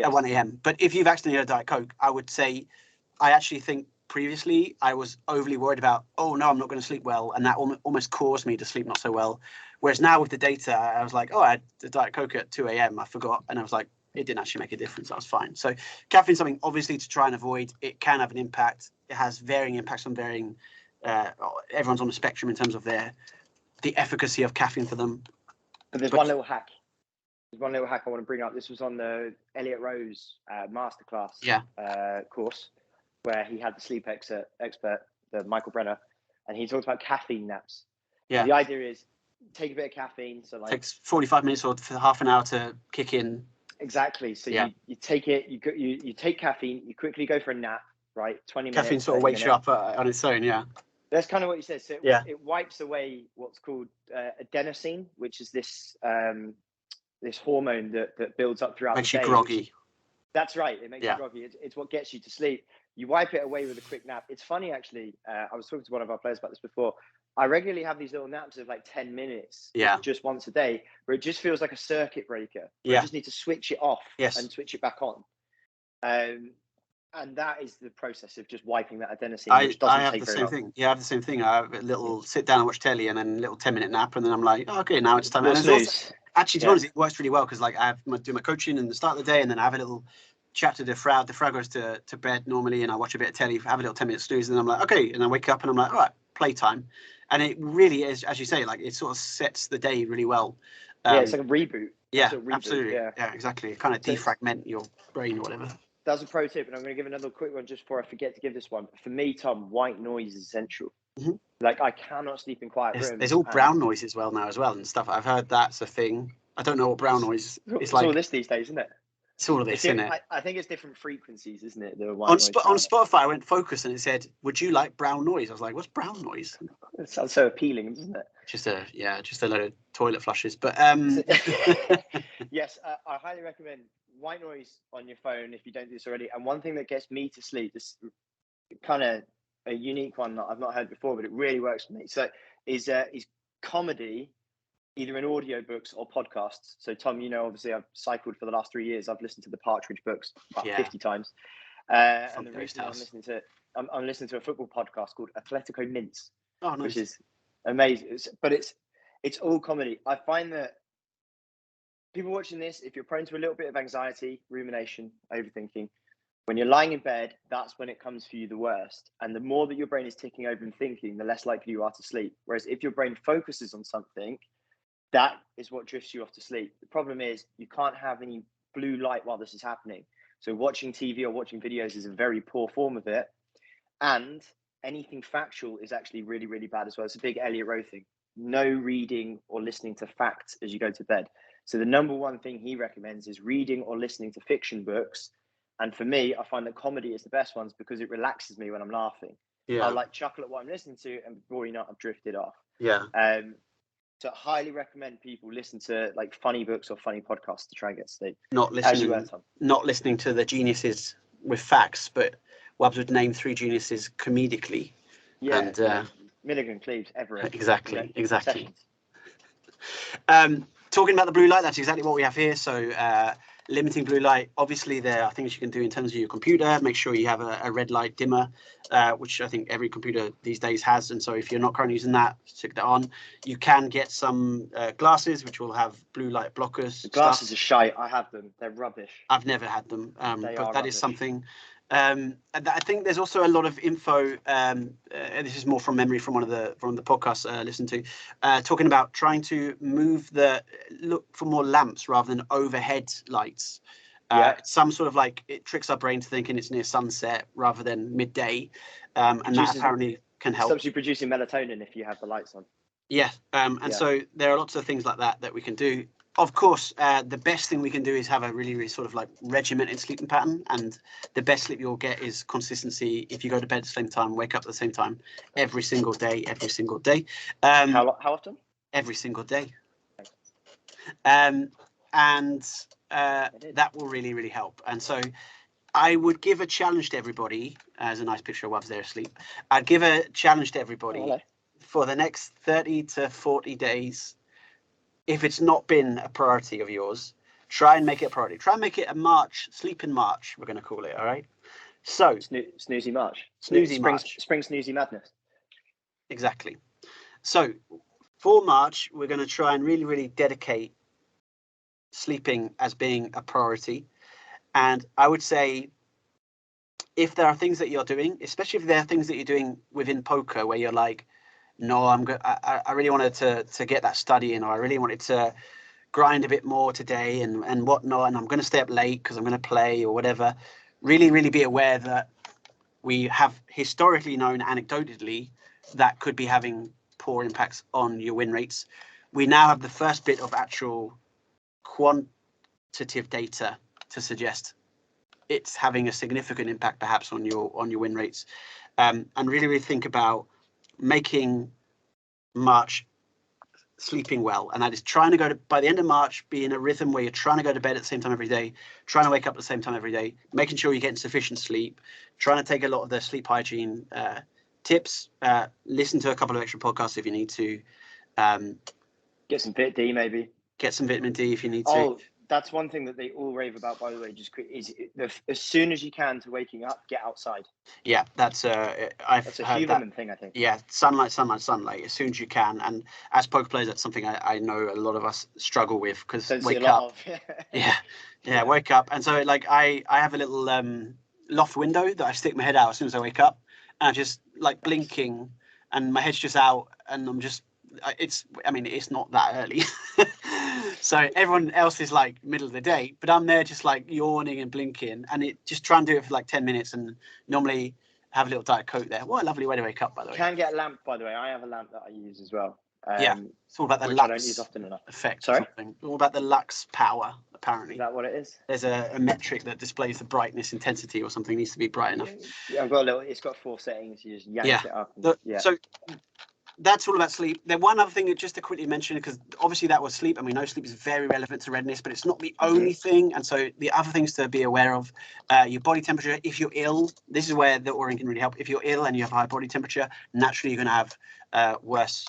at 1 a.m. But if you've accidentally had a Diet Coke, I would say, I actually think previously I was overly worried about, oh no, I'm not going to sleep well, and that almost caused me to sleep not so well. Whereas now with the data, I was like, oh, I had the Diet Coke at 2 a.m. I forgot, and I was like, it didn't actually make a difference. I was fine. So caffeine is something obviously to try and avoid. It can have an impact. It has varying impacts on varying. Everyone's on the spectrum in terms of the efficacy of caffeine for them. But there's one little hack. There's one little hack I want to bring up. This was on the Elliot Rose masterclass course, where he had the sleep expert, the Michael Brenner, and he talked about caffeine naps. Yeah. The idea is take a bit of caffeine. So like takes 45 minutes or half an hour to kick in. Exactly. So you take it, you take caffeine, you quickly go for a nap, right? 20 minutes. Caffeine sort of wakes you up on its own, yeah. That's kind of what he says. So it wipes away what's called adenosine, which is this this hormone that builds up throughout the day. Makes you groggy. That's right. It makes you groggy. It's what gets you to sleep. You wipe it away with a quick nap. It's funny, actually. I was talking to one of our players about this before. I regularly have these little naps of like 10 minutes, just once a day, where it just feels like a circuit breaker. I just need to switch it off and switch it back on. And that is the process of just wiping that adenosine, which doesn't take very long. Thing. Yeah, I have the same thing. I have a little sit down and watch telly, and then a little 10-minute nap, and then I'm like, oh, okay, now it's time. Actually, to be honest, it works really well because like I do my coaching in the start of the day, and then I have a little chat to the Frau. The Frau goes to bed normally, and I watch a bit of telly, have a little 10-minute snooze, and then I'm like, okay, and I wake up and I'm like, all right, playtime. And it really is, as you say, like it sort of sets the day really well. It's like a reboot. Yeah, absolutely. Yeah, exactly. Kind of defragment your brain or whatever. That's a pro tip, and I'm going to give another quick one just before I forget to give this one. For me, Tom, white noise is essential. Mm-hmm. Like I cannot sleep in quiet rooms. There's all brown noise as well now and stuff. I've heard that's a thing. I don't know what brown noise is. It's like all this these days, isn't it? It's all of this, isn't it? I think it's different frequencies, isn't it? On Spotify, I went focus and it said, "Would you like brown noise?" I was like, "What's brown noise?" It sounds so appealing, doesn't it? Just a load of toilet flushes. But yes, I highly recommend white noise on your phone if you don't do this already. And one thing that gets me to sleep, this kind of a unique one that I've not heard before, but it really works for me. So is comedy, either in audiobooks or podcasts. So Tom, obviously I've cycled for the last 3 years. I've listened to the Partridge books about 50 times. And the reason I'm listening to a football podcast called Atletico Mints, which is amazing. But it's all comedy. I find that people watching this, if you're prone to a little bit of anxiety, rumination, overthinking, when you're lying in bed, that's when it comes for you the worst. And the more that your brain is ticking over and thinking, the less likely you are to sleep. Whereas if your brain focuses on something, that is what drifts you off to sleep. The problem is you can't have any blue light while this is happening. So watching TV or watching videos is a very poor form of it. And anything factual is actually really, really bad as well. It's a big Elliot Rowe thing. No reading or listening to facts as you go to bed. So the number one thing he recommends is reading or listening to fiction books. And for me, I find that comedy is the best ones because it relaxes me when I'm laughing. Yeah. I like chuckle at what I'm listening to, and before you know it, I've drifted off. Yeah. So I highly recommend people listen to like funny books or funny podcasts to try and get sleep. Not listening to the geniuses with facts, but Wabs would name 3 geniuses comedically. Yeah. And Milligan, Cleaves, Everett. Exactly. Talking about the blue light, that's exactly what we have here. So limiting blue light, obviously there are things you can do in terms of your computer. Make sure you have a red light dimmer, which I think every computer these days has. And so if you're not currently using that, stick that on. You can get some glasses which will have blue light blockers. The glasses are shite. I have them. They're rubbish. I've never had them, but that is something. And I think there's also a lot of info. This is more from memory from one of the podcasts I listened to, talking about trying to look for more lamps rather than overhead lights. Some sort of like it tricks our brain to thinking it's near sunset rather than midday, and that apparently can help. Stops you producing melatonin if you have the lights on. Yeah, so there are lots of things like that we can do. Of course, the best thing we can do is have a really, really sort of like regimented sleeping pattern, and the best sleep you'll get is consistency. If you go to bed at the same time, wake up at the same time, every single day. How often? Every single day. And that will really, really help. And so I would give a challenge to everybody. As a nice picture of Wabs there asleep. I'd give a challenge to everybody for the next 30 to 40 days. If it's not been a priority of yours, Try and make it a priority. Try and make it a March, sleep in March, we're going to call it, all right? So, Snoozy March. Snoozy March. Spring snoozy madness. Exactly. So, for March, we're going to try and really, really dedicate sleeping as being a priority. And I would say, if there are things that you're doing, especially if there are things that you're doing within poker where you're like, no, I really wanted to get that study in, or I really wanted to grind a bit more today and whatnot, and I'm going to stay up late because I'm going to play or whatever. Really, really be aware that we have historically known anecdotally that could be having poor impacts on your win rates. We now have the first bit of actual quantitative data to suggest it's having a significant impact perhaps on your win rates, and really think about making March sleeping well, and that is trying to go to, by the end of March, be in a rhythm where you're trying to go to bed at the same time every day, trying to wake up at the same time every day, making sure you're getting sufficient sleep, trying to take a lot of the sleep hygiene tips, listen to a couple of extra podcasts if you need to, get some vitamin D maybe, get some vitamin D if you need to. That's one thing that they all rave about, by the way. Just is as soon as you can to waking up, get outside. Yeah, that's a human thing, I think. Yeah, sunlight. As soon as you can, and as poker players, that's something I know a lot of us struggle with because wake up. Yeah, wake up, and so like I have a little loft window that I stick my head out as soon as I wake up, and I'm just like blinking, and my head's just out, and I'm just. It's not that early. So everyone else is like middle of the day, but I'm there just like yawning and blinking, and it just try and do it for like 10 minutes, and normally have a little Diet Coke there. What a lovely way to wake up, by the way. You can get a lamp, by the way. I have a lamp that I use as well. Yeah, it's all about the which lux I don't use often enough. effect. Sorry? All about the lux power, apparently. Is that what it is? There's a metric that displays the brightness intensity or something. It needs to be bright enough. Yeah, I've got a little. It's got 4 settings. You just yank it up. And, So that's all about sleep. Then one other thing, just to quickly mention, because obviously that was sleep, and we know sleep is very relevant to redness, but it's not the only thing. And so the other things to be aware of, your body temperature. If you're ill, this is where the Orin can really help. If you're ill and you have high body temperature, naturally you're going to have worse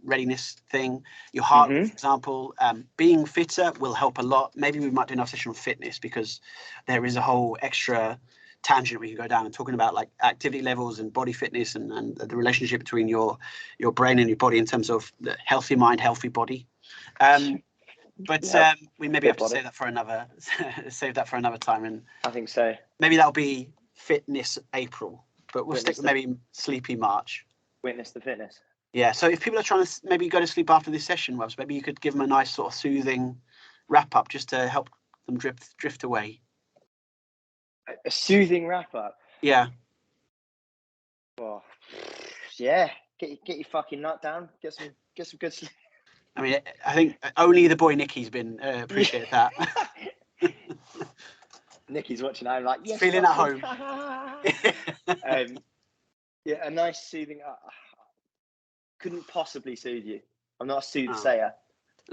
readiness thing. Your heart rate, for example, being fitter will help a lot. Maybe we might do another session on fitness, because there is a whole extra tangent we can go down and talking about like activity levels and body fitness and the relationship between your brain and your body in terms of the healthy mind, healthy body. But we maybe have to save that for another time. And I think so. Maybe that'll be Fitness April, but we'll stick with maybe Sleepy March. Witness the fitness. Yeah. So if people are trying to maybe go to sleep after this session, Webs, maybe you could give them a nice sort of soothing wrap up just to help them drift away. A soothing wrap up. Yeah. Well, yeah. Get your fucking nut down. Get some good sleep. I mean, I think only the boy Nicky's been appreciate that. Nicky's watching. I'm like, yes, feeling at home. Yeah, a nice soothing. Couldn't possibly soothe you. I'm not a soothsayer.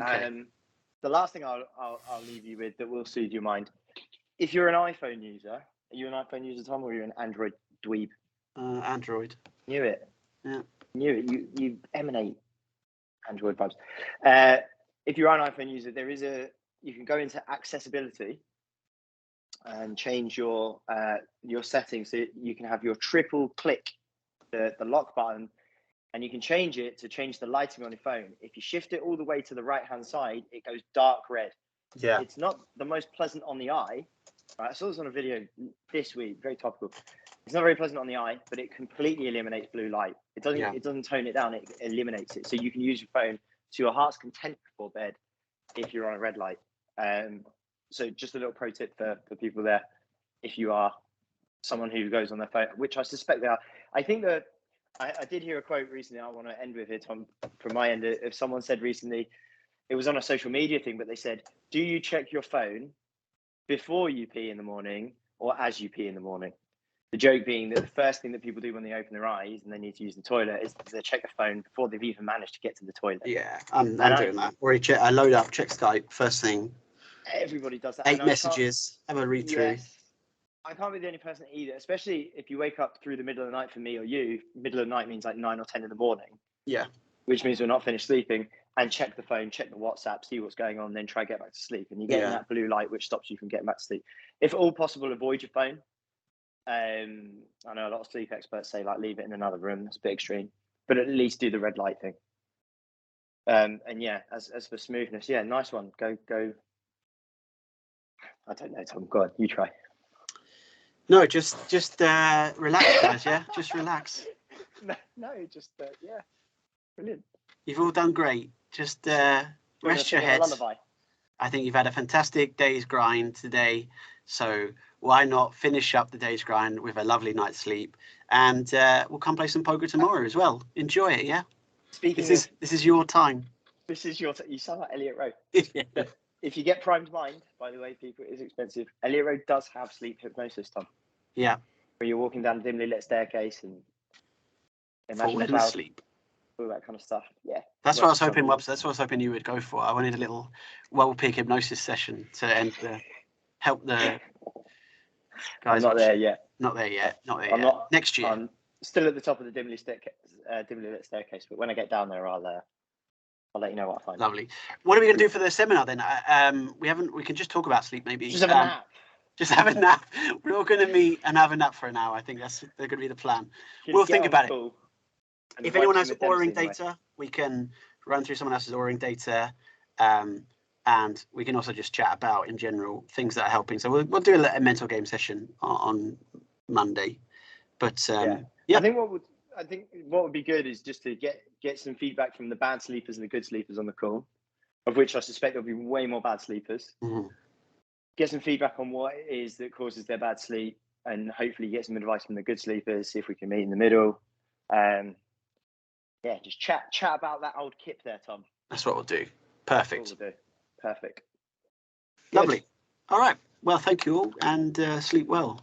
Okay. The last thing I'll leave you with that will soothe your mind. If you're an iPhone user, are you an iPhone user, Tom, or are you an Android dweeb? Android. Knew it. Yeah. Knew it. You emanate Android vibes. If you're an iPhone user, you can go into accessibility and change your settings so you can have your triple click the lock button, and you can change it to change the lighting on your phone. If you shift it all the way to the right hand side, it goes dark red. Yeah. It's not the most pleasant on the eye. Right? I saw this on a video this week, very topical. It's not very pleasant on the eye, but it completely eliminates blue light. It doesn't tone it down, it eliminates it. So you can use your phone to your heart's content before bed if you're on a red light. So just a little pro tip for people there, if you are someone who goes on their phone, which I suspect they are. I think that I did hear a quote recently I want to end with here, Tom, from my end. If someone said recently, it was on a social media thing, but they said, do you check your phone before you pee in the morning or as you pee in the morning? The joke being that the first thing that people do when they open their eyes and they need to use the toilet is they check the phone before they've even managed to get to the toilet. Yeah, I'm doing that. Already I load up, check Skype, first thing. Everybody does that. 8 messages, have a read through. Yes. I can't be the only person either, especially if you wake up through the middle of the night. For me or you, middle of the night means like 9 or 10 in the morning. Yeah. Which means we're not finished sleeping. and check the phone, check the WhatsApp, see what's going on, then try to get back to sleep. And you're getting that blue light, which stops you from getting back to sleep. If at all possible, avoid your phone. I know a lot of sleep experts say like leave it in another room. That's a bit extreme, but at least do the red light thing. And yeah, as for smoothness, yeah, nice one. Go. I don't know, Tom. Go on, you try. No, just relax, guys. Yeah, just relax. No, just yeah, brilliant. You've all done great. Just rest your heads. I think you've had a fantastic day's grind today, so why not finish up the day's grind with a lovely night's sleep? And we'll come play some poker tomorrow as well. Enjoy it, yeah. This is your time. This is your. You sound like Elliot Rowe. Yeah. If you get primed mind, by the way, people, it is expensive. Elliot Rowe does have sleep hypnosis, Tom. Yeah. Where you're walking down a dimly lit staircase and imagine falling asleep. All that kind of stuff. Yeah. That's what I was hoping. That's what I was hoping you would go for. I wanted a little well-pig hypnosis session to help the guys. I'm not there yet. Not there yet. Not there yet. Not next year. I'm still at the top of the dimly lit staircase, but when I get down there, I'll let you know what I find. Lovely. What are we going to do for the seminar then? We can just talk about sleep maybe. Just have a nap. Just have a nap. We're all going to meet and have a nap for an hour. I think that's going to be the plan. We'll think about it. If anyone has Oura-ring data, we can run through someone else's Oura-ring data, and we can also just chat about in general things that are helping. So we'll do a mental game session on Monday. But yeah, I think what would be good is just to get some feedback from the bad sleepers and the good sleepers on the call, of which I suspect there'll be way more bad sleepers. Mm-hmm. Get some feedback on what it is that causes their bad sleep, and hopefully get some advice from the good sleepers. See if we can meet in the middle. Yeah, just chat about that old kip there, Tom. That's what we'll do. Perfect. Perfect. Lovely. Good. All right. Well, thank you all, and sleep well.